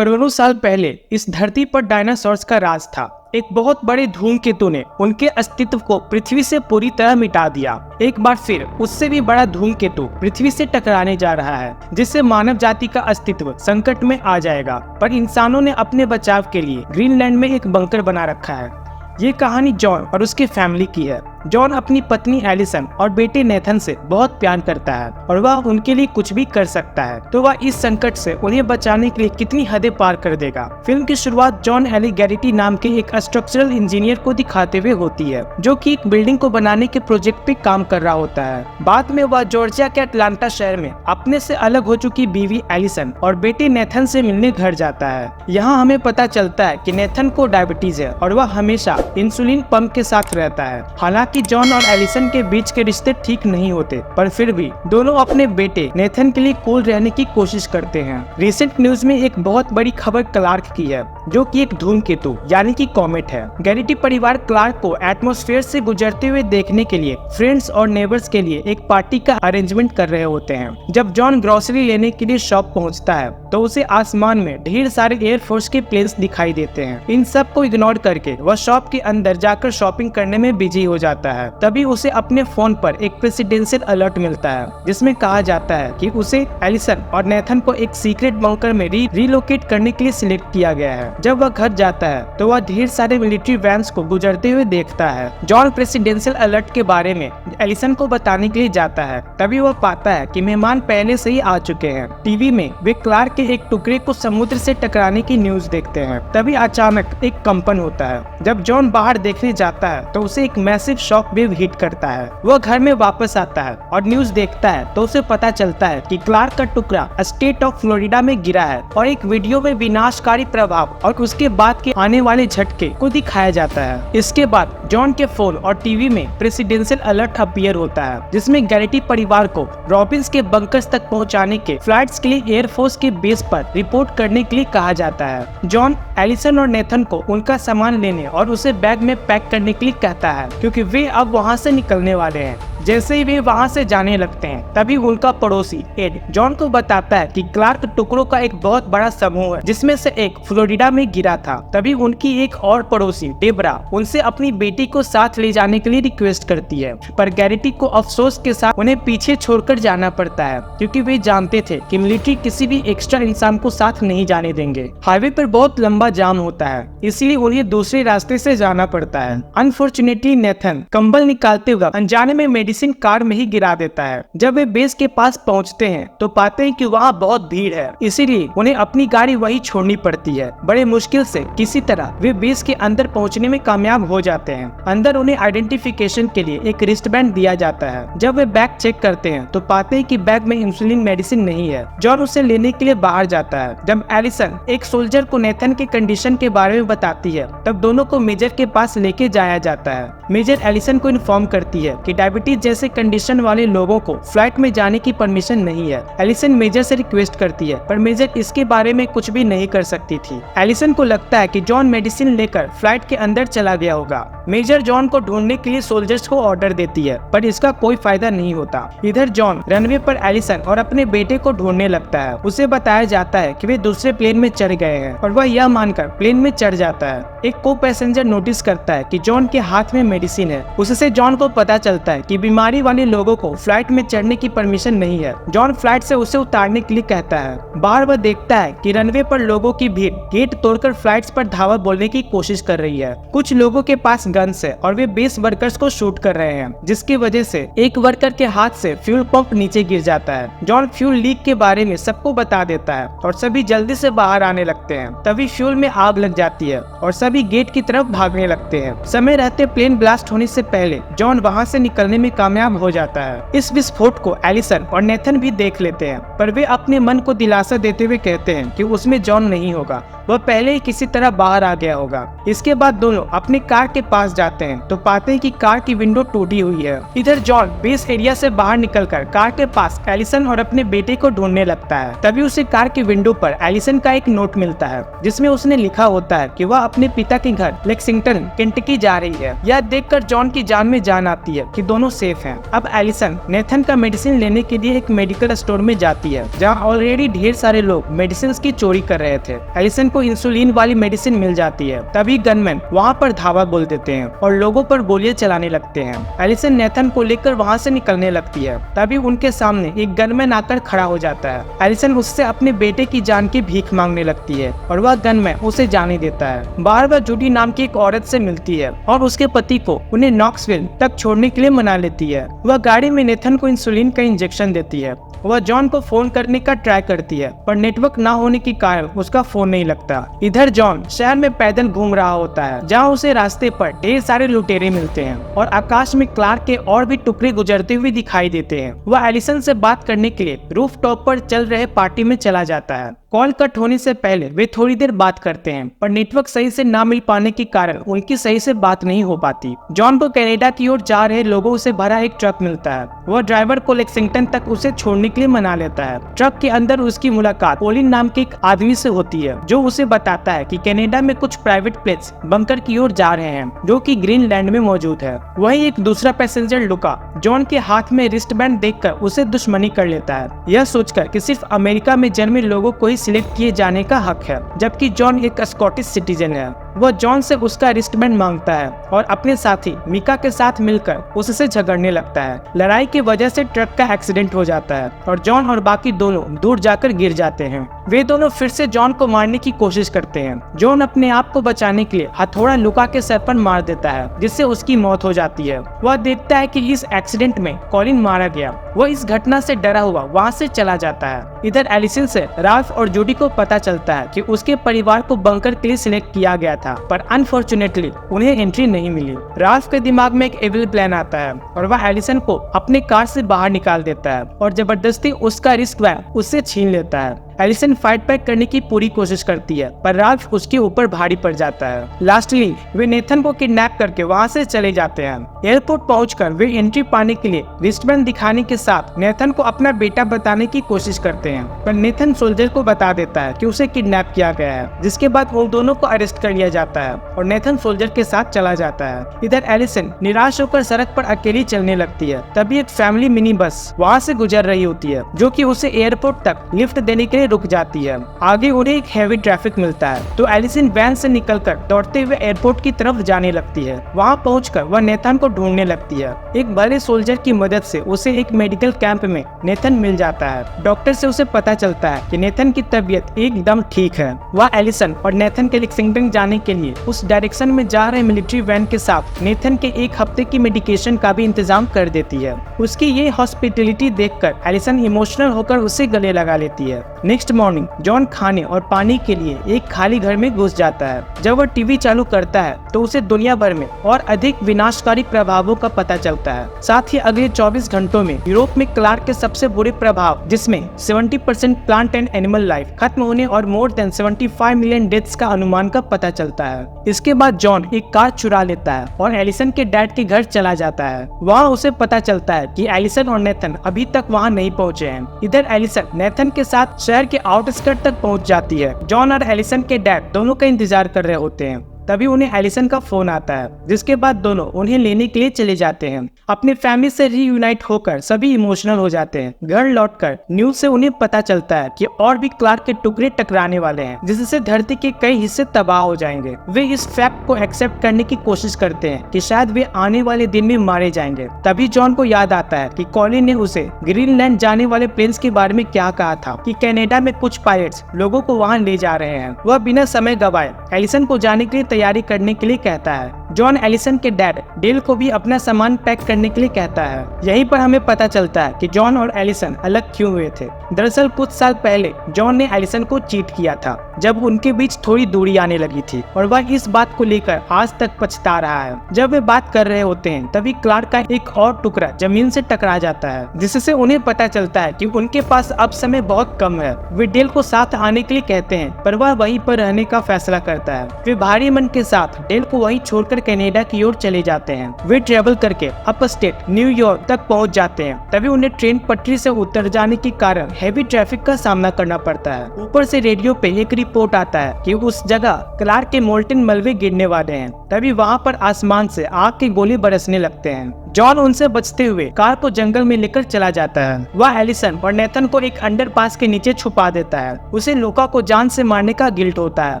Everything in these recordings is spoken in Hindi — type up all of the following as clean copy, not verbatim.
करोड़ों साल पहले इस धरती पर डायनासोर्स का राज था। एक बहुत बड़े धूमकेतु ने उनके अस्तित्व को पृथ्वी से पूरी तरह मिटा दिया। एक बार फिर उससे भी बड़ा धूमकेतु पृथ्वी से टकराने जा रहा है, जिससे मानव जाति का अस्तित्व संकट में आ जाएगा। पर इंसानों ने अपने बचाव के लिए ग्रीनलैंड में एक बंकर बना रखा है। ये कहानी जॉन और उसके फैमिली की है। जॉन अपनी पत्नी एलिसन और बेटे नेथन से बहुत प्यार करता है और वह उनके लिए कुछ भी कर सकता है, तो वह इस संकट से उन्हें बचाने के लिए कितनी हदें पार कर देगा। फिल्म की शुरुआत जॉन एली गैरिटी नाम के एक स्ट्रक्चरल इंजीनियर को दिखाते हुए होती है, जो कि एक बिल्डिंग को बनाने के प्रोजेक्ट पे काम कर रहा होता है। बाद में वह जॉर्जिया के अटलांटा शहर में अपने से अलग हो चुकी बीवी एलिसन और बेटे नेथन से मिलने घर जाता है। यहाँ हमें पता चलता है कि नेथन को डायबिटीज है और वह हमेशा इंसुलिन पंप के साथ रहता है। हालांकि जॉन और एलिसन के बीच के रिश्ते ठीक नहीं होते, पर फिर भी दोनों अपने बेटे नेथन के लिए कूल रहने की कोशिश करते हैं। रिसेंट न्यूज में एक बहुत बड़ी खबर क्लार्क की है, जो कि एक धूमकेतु यानी कि कॉमेट है। गैरिटी परिवार क्लार्क को एटमॉस्फेयर से गुजरते हुए देखने के लिए फ्रेंड्स और नेबर्स के लिए एक पार्टी का अरेंजमेंट कर रहे होते हैं। जब जॉन ग्रोसरी लेने के लिए शॉप पहुंचता है, तो उसे आसमान में ढेर सारे एयरफोर्स के प्लेन्स दिखाई देते हैं। इन सब को इग्नोर करके वह शॉप के अंदर जाकर शॉपिंग करने में बिजी हो जाता है। तभी उसे अपने फोन पर एक प्रेसिडेंशियल अलर्ट मिलता है, जिसमें कहा जाता है कि उसे एलिसन और नेथन को एक सीक्रेट बंकर में रिलोकेट करने के लिए सिलेक्ट किया गया है। जब वह घर जाता है, तो वह ढेर सारे मिलिट्री वैन्स को गुजरते हुए देखता है। जॉन प्रेसिडेंशियल अलर्ट के बारे में एलिसन को बताने के लिए जाता है। तभी वह पाता है कि मेहमान पहले से ही आ चुके हैं। टीवी में वे क्लार्क के एक टुकड़े को समुद्र से टकराने की न्यूज देखते हैं। तभी अचानक एक कंपन होता है। जब जॉन बाहर देखने जाता है, तो उसे एक मैसिव शॉक वेव हिट करता है। वह घर में वापस आता है और न्यूज देखता है, तो उसे पता चलता है कि क्लार्क का टुकड़ा स्टेट ऑफ फ्लोरिडा में गिरा है और एक वीडियो में विनाशकारी प्रभाव और उसके बाद के आने वाले झटके को दिखाया जाता है। इसके बाद जॉन के फोन और टीवी में प्रेसिडेंशियल अलर्ट अपीयर होता है, जिसमें गैरिटी परिवार को रॉबिन्स के बंकर्स तक पहुंचाने के फ्लाइट्स के लिए एयरफोर्स के बेस पर रिपोर्ट करने के लिए कहा जाता है। जॉन एलिसन और नेथन को उनका सामान लेने और उसे बैग में पैक करने के लिए कहता है, क्योंकि वे अब वहां से निकलने वाले हैं। जैसे ही वे वहां से जाने लगते हैं, तभी उनका पड़ोसी एड जॉन को बताता है कि क्लार्क टुकड़ों का एक बहुत बड़ा समूह है, जिसमें से एक फ्लोरिडा में गिरा था। तभी उनकी एक और पड़ोसी डेबरा उनसे अपनी बेटी को साथ ले जाने के लिए रिक्वेस्ट करती है, पर गैरिटी को अफसोस के साथ उन्हें पीछे छोड़कर जाना पड़ता है, क्योंकि वे जानते थे कि मिलिट्री किसी भी एक्स्ट्रा इंसान को साथ नहीं जाने देंगे। हाईवे पर बहुत लंबा जाम होता है, इसलिए उन्हें दूसरे रास्ते से जाना पड़ता है। अनफॉर्चुनेटली नेथन कंबल निकालते हुए अनजाने में मेडिसिन कार में ही गिरा देता है। जब वे बेस के पास पहुंचते हैं, तो पाते हैं कि वहां बहुत भीड़ है, इसीलिए उन्हें अपनी गाड़ी वहीं छोड़नी पड़ती है। बड़े मुश्किल से किसी तरह वे बेस के अंदर पहुंचने में कामयाब हो जाते हैं। अंदर उन्हें आइडेंटिफिकेशन के लिए एक रिस्टबैंड दिया जाता है। जब वे बैग चेक करते हैं, तो पाते हैं कि बैग में इंसुलिन मेडिसिन नहीं है। जॉन उसे लेने के लिए बाहर जाता है। जब एलिसन एक सोल्जर को नेथन के कंडीशन के बारे में बताती है, तब दोनों को मेजर के पास लेके जाया जाता है। मेजर एलिसन को इन्फॉर्म करती है कि डायबिटीज जैसे कंडीशन वाले लोगों को फ्लाइट में जाने की परमिशन नहीं है। एलिसन मेजर से रिक्वेस्ट करती है, पर मेजर इसके बारे में कुछ भी नहीं कर सकती थी। एलिसन को लगता है कि जॉन मेडिसिन लेकर फ्लाइट के अंदर चला गया होगा। मेजर जॉन को ढूंढने के लिए सोल्जर्स को ऑर्डर देती है, पर इसका कोई फायदा नहीं होता। इधर जॉन रनवे पर एलिसन और अपने बेटे को ढूंढने लगता है। उसे बताया जाता है कि वे दूसरे प्लेन में चढ़ गए हैं, और वह यह मानकर प्लेन में चढ़ जाता है। एक को पैसेंजर नोटिस करता है कि जॉन के हाथ में मेडिसिन है। उससे जॉन को पता चलता है कि बीमारी वाले लोगों को फ्लाइट में चढ़ने की परमिशन नहीं है। जॉन फ्लाइट से उसे उतारने के लिए कहता है। बाहर वह देखता है कि रनवे पर लोगों की भीड़ गेट तोड़कर फ्लाइट्स पर धावा बोलने की कोशिश कर रही है। कुछ लोगों के पास गन्स है और वे बेस वर्कर्स को शूट कर रहे हैं, जिसकी वजह से एक वर्कर के हाथ से फ्यूल पंप नीचे गिर जाता है। जॉन फ्यूल लीक के बारे में सबको बता देता है और सभी जल्दी से बाहर आने लगते हैं। तभी फ्यूल में आग लग जाती है और सभी गेट की तरफ भागने लगते हैं। समय रहते प्लेन ब्लास्ट होने से पहले जॉन वहां से निकलने में कामयाब हो जाता है। इस विस्फोट को एलिसन और नेथन भी देख लेते हैं, पर वे अपने मन को दिलासा देते हुए कहते हैं कि उसमें जॉन नहीं होगा, वह पहले ही किसी तरह बाहर आ गया होगा। इसके बाद दोनों अपने कार के पास पास जाते हैं तो पाते हैं कि कार की विंडो टूटी हुई है। इधर जॉन बेस एरिया से बाहर निकलकर कार के पास एलिसन और अपने बेटे को ढूंढने लगता है। तभी उसे कार की विंडो पर एलिसन का एक नोट मिलता है जिसमें उसने लिखा होता है कि वह अपने पिता के घर लेक्सिंगटन केंटकी जा रही है। यह देखकर जॉन की जान में जान आती है कि दोनों सेफ हैं। अब एलिसन नेथन का मेडिसिन लेने के लिए एक मेडिकल स्टोर में जाती है जहां ऑलरेडी ढेर सारे लोग मेडिसिन की चोरी कर रहे थे। एलिसन को इंसुलिन वाली मेडिसिन मिल जाती है। तभी गनमैन वहां पर धावा बोल देते हैं और लोगों पर गोलियां चलाने लगते हैं। एलिसन नेथन को लेकर वहां से निकलने लगती है। तभी उनके सामने एक गनमैन आकर खड़ा हो जाता है। एलिसन उससे अपने बेटे की जान की भीख मांगने लगती है और वह गनमैन उसे जाने देता है। बाहर वह जूडी नाम की एक औरत से मिलती है और उसके पति को उन्हें नॉक्सविल तक छोड़ने के लिए मना लेती है। वह गाड़ी में नेथन को इंसुलिन का इंजेक्शन देती है। वह जॉन को फोन करने का ट्राई करती है पर नेटवर्क ना होने के कारण उसका फोन नहीं लगता। इधर जॉन शहर में पैदल घूम रहा होता है जहां उसे रास्ते पर ढेर सारे लुटेरे मिलते हैं और आकाश में क्लार्क के और भी टुकड़े गुजरते हुए दिखाई देते हैं। वह एलिसन से बात करने के लिए रूफ टॉप पर चल रहे पार्टी में चला जाता है। कॉल कट होने से पहले वे थोड़ी देर बात करते हैं पर नेटवर्क सही से ना मिल पाने के कारण उनकी सही से बात नहीं हो पाती। जॉन को कनाडा की ओर जा रहे लोगों से भरा एक ट्रक मिलता है। वह ड्राइवर को लेक्सिंगटन तक उसे छोड़ने के लिए मना लेता है। ट्रक के अंदर उसकी मुलाकात कोलिन नाम के एक आदमी से होती है जो उसे बताता है कि कनाडा में कुछ प्राइवेट प्लेन्स बंकर की ओर जा रहे हैं जो कि ग्रीनलैंड में मौजूद है। वहीं एक दूसरा पैसेंजर लुका जॉन के हाथ में रिस्ट बैंड देखकर उसे दुश्मनी कर लेता है, यह सोचकर कि सिर्फ अमेरिका में जन्मे लोगों को ही सिलेक्ट किए जाने का हक है, जबकि जॉन एक स्कॉटिश सिटीजन है। वह जॉन से उसका रिस्टबैंड मांगता है और अपने साथी मिका के साथ मिलकर उससे झगड़ने लगता है। लड़ाई की वजह से ट्रक का एक्सीडेंट हो जाता है और जॉन और बाकी दोनों दूर जाकर गिर जाते हैं। वे दोनों फिर से जॉन को मारने की कोशिश करते हैं। जॉन अपने आप को बचाने के लिए हथौड़ा लुका के सर पर मार देता है जिससे उसकी मौत हो जाती है। वह देखता है कि इस एक्सीडेंट में कॉलिन मारा गया। वह इस घटना से डरा हुआ वहाँ से चला जाता है। इधर एलिसन से राल्फ और जूडी को पता चलता है कि उसके परिवार को बंकर के लिए सिलेक्ट किया गया था पर अनफॉर्चुनेटली उन्हें एंट्री नहीं मिली। राल्फ के दिमाग में एक एविल प्लान आता है और वह एलिसन को अपने कार से बाहर निकाल देता है और जबरदस्ती उसका रिस्ट बैंड उससे छीन लेता है। एलिसन फाइट बैक करने की पूरी कोशिश करती है पर राल्फ उसके ऊपर भारी पड़ जाता है। लास्टली वे नेथन को किडनैप करके वहां से चले जाते हैं। एयरपोर्ट पहुंचकर वे एंट्री पाने के लिए रिस्टबैंड दिखाने के साथ नेथन को अपना बेटा बताने की कोशिश करते हैं पर नेथन सोल्जर को बता देता है कि उसे किडनैप किया गया है, जिसके बाद उन दोनों को अरेस्ट कर लिया जाता है और नेथन सोल्जर के साथ चला जाता है। इधर एलिसन निराश होकर सड़क पर अकेली चलने लगती है। तभी एक फैमिली मिनी बस वहाँ से गुजर रही होती है जो कि उसे एयरपोर्ट तक लिफ्ट देने के लिए रुक जाती है। आगे उन्हें एक हैवी ट्रैफिक मिलता है तो एलिसन वैन से निकलकर दौड़ते हुए एयरपोर्ट की तरफ जाने लगती है। वहां पहुंचकर वह नेथन को ढूंढने लगती है। एक बड़े सोल्जर की मदद से उसे एक मेडिकल कैंप में नेथन मिल जाता है। डॉक्टर से उसे पता चलता है कि नेथन की तबीयत एकदम ठीक है। वह एलिसन और नेथन के लेक्सिंगटन जाने के लिए उस डायरेक्शन में जा रहे मिलिट्री वैन के साथ नेथन के एक हफ्ते की मेडिकेशन का भी इंतजाम कर देती है। उसकी ये हॉस्पिटलिटी देखकर एलिसन इमोशनल होकर उसे गले लगा लेती है। नेक्स्ट मॉर्निंग जॉन खाने और पानी के लिए एक खाली घर में घुस जाता है। जब वह टीवी चालू करता है तो उसे दुनिया भर में और अधिक विनाशकारी प्रभावों का पता चलता है। साथ ही अगले 24 घंटों में यूरोप में क्लार्क के सबसे बुरे प्रभाव, जिसमें 70% प्लांट एंड एनिमल लाइफ खत्म होने और मोर देन 75 मिलियन डेथ्स का अनुमान का पता चलता है। इसके बाद जॉन एक कार चुरा लेता है और एलिसन के डैड के घर चला जाता है। वहाँ उसे पता चलता है कि एलिसन और नेथन अभी तक वहाँ नहीं पहुँचे हैं। इधर एलिसन नेथन के साथ शहर के आउटस्कर्ट तक पहुंच जाती है। जॉन और एलिसन के डैड दोनों का इंतजार कर रहे होते हैं। तभी उन्हें एलिसन का फोन आता है, जिसके बाद दोनों उन्हें लेने के लिए चले जाते हैं। अपनी फैमिली से रीयूनाइट होकर सभी इमोशनल हो जाते हैं। घर लौटकर न्यूज से उन्हें पता चलता है कि और भी क्लार्क के टुकड़े टकराने वाले हैं, जिससे धरती के कई हिस्से तबाह हो जाएंगे। वे इस फैक्ट को एक्सेप्ट करने की कोशिश करते हैं कि शायद वे आने वाले दिन में मारे जाएंगे। तभी जॉन को याद आता है कि कॉलिन ने उसे ग्रीनलैंड जाने वाले प्लेन्स के बारे में क्या कहा था कि कनाडा में कुछ पायलट्स लोगों को वहाँ ले जा रहे हैं। वह बिना समय गवाए एलिसन को जाने के लिए तैयारी करने के लिए कहता है। जॉन एलिसन के डैड डेल को भी अपना सामान पैक करने के लिए कहता है। यहीं पर हमें पता चलता है कि जॉन और एलिसन अलग क्यों हुए थे। दरअसल कुछ साल पहले जॉन ने एलिसन को चीट किया था जब उनके बीच थोड़ी दूरी आने लगी थी और वह इस बात को लेकर आज तक पछता रहा है। जब वे बात कर रहे होते हैं तभी क्लार्क का एक और टुकड़ा जमीन से टकरा जाता है, जिससे उन्हें पता चलता है कि उनके पास अब समय बहुत कम है। वे डेल को साथ आने के लिए कहते हैं पर वह वहीं पर रहने का फैसला करता है। वे भारी मन के साथ डेल को वहीं छोड़कर होकर कनाडा की ओर चले जाते हैं। वे ट्रेवल करके अप स्टेट न्यूयॉर्क तक पहुंच जाते हैं। तभी उन्हें ट्रेन पटरी से उतर जाने के कारण हेवी ट्रैफिक का सामना करना पड़ता है। ऊपर से रेडियो पे एक रिपोर्ट आता है कि उस जगह क्लार्क के मोल्टन मलबे गिरने वाले हैं। तभी वहाँ पर आसमान से आग के गोले बरसने लगते हैं। जॉन उनसे बचते हुए कार को जंगल में लेकर चला जाता है। वह एलिसन और नेथन को एक अंडरपास के नीचे छुपा देता है। उसे लोका को जान से मारने का गिल्ट होता है,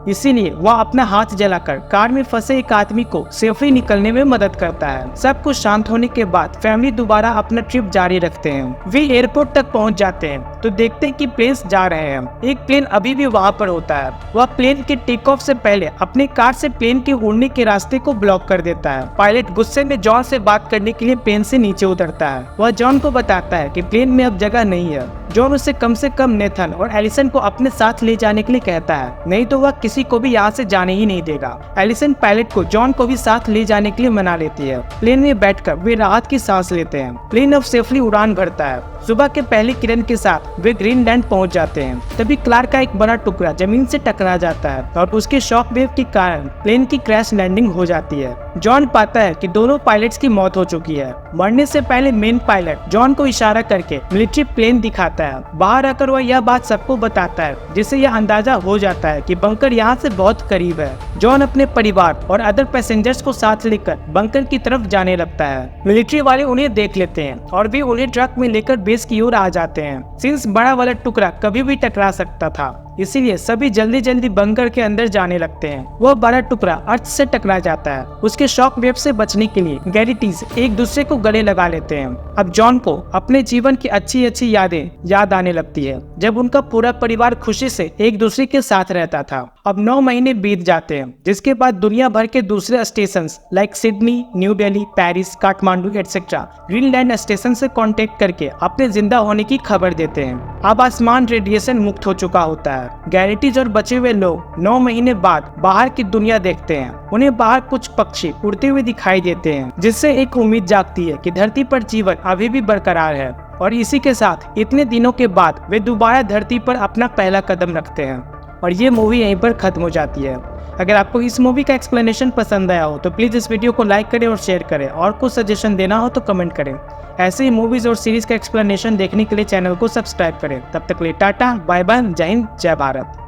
इसीलिए वह अपना हाथ जलाकर कार में फंसे एक आदमी को सेफली निकलने में मदद करता है। सब कुछ शांत होने के बाद फैमिली दोबारा अपना ट्रिप जारी रखते हैं। वे एयरपोर्ट तक पहुंच जाते हैं तो देखते हैं कि प्लेन्स जा रहे हैं। एक प्लेन अभी भी वहाँ पर होता है। वह प्लेन के टेक ऑफ से पहले अपनी कार से प्लेन के उड़ने के रास्ते को ब्लॉक कर देता है। पायलट गुस्से में जॉन से बात करने के लिए प्लेन से नीचे उतरता है। वह जॉन को बताता है कि प्लेन में अब जगह नहीं है। जॉन उसे कम से कम नेथन और एलिसन को अपने साथ ले जाने के लिए कहता है, नहीं तो वह किसी को भी यहाँ से जाने ही नहीं देगा। एलिसन पायलट को जॉन को भी साथ ले जाने के लिए मना लेती है। प्लेन में बैठकर वे राहत की सांस लेते हैं। प्लेन अब सेफली उड़ान भरता है। सुबह के पहली किरण के साथ वे ग्रीनलैंड पहुंच जाते हैं। तभी क्लार्क का एक बड़ा टुकड़ा जमीन से टकरा जाता है और उसके शॉक वेव के कारण प्लेन की क्रैश लैंडिंग हो जाती है। जॉन पाता है कि दोनों पायलट्स की मौत हो चुकी है। मरने से पहले मेन पायलट जॉन को इशारा करके मिलिट्री प्लेन दिखाता है। बाहर आकर वह यह बात सबको बताता है, जिससे यह अंदाजा हो जाता है कि बंकर यहाँ से बहुत करीब है। जॉन अपने परिवार और अदर पैसेंजर्स को साथ लेकर बंकर की तरफ जाने लगता है। मिलिट्री वाले उन्हें देख लेते हैं और भी उन्हें ट्रक में लेकर बेस की ओर आ जाते हैं। सिंस बड़ा वाला टुकड़ा कभी भी टकरा सकता था, इसीलिए सभी जल्दी जल्दी बंकर के अंदर जाने लगते हैं। वह बड़ा टुकड़ा अर्थ से टकरा जाता है। उसके शॉक वेव से बचने के लिए गैरिटीज एक दूसरे को गले लगा लेते हैं। अब जॉन को अपने जीवन की अच्छी अच्छी यादें याद आने लगती है, जब उनका पूरा परिवार खुशी से एक दूसरे के साथ रहता था। अब 9 महीने बीत जाते हैं, जिसके बाद दुनिया भर के दूसरे station like Sydney, new Delhi, Paris, Kathmandu etcetera Greenland station से कांटेक्ट करके अपने जिंदा होने की खबर देते हैं। अब आसमान रेडिएशन मुक्त हो चुका होता है। गैरिटीज और बचे हुए लोग 9 महीने बाद बाहर की दुनिया देखते हैं। उन्हें बाहर कुछ पक्षी उड़ते हुए दिखाई देते हैं, जिससे एक उम्मीद जागती है कि धरती पर जीवन अभी भी बरकरार है। और इसी के साथ इतने दिनों के बाद वे दोबारा धरती पर अपना पहला कदम रखते हैं और ये मूवी यहीं पर खत्म हो जाती है। अगर आपको इस मूवी का एक्सप्लेनेशन पसंद आया हो तो प्लीज इस वीडियो को लाइक करें और शेयर करें, और कुछ सजेशन देना हो तो कमेंट करें। ऐसे ही मूवीज और सीरीज का एक्सप्लेनेशन देखने के लिए चैनल को सब्सक्राइब करें। तब तक के लिए टाटा, बाय बाय, जय हिंद, जय भारत।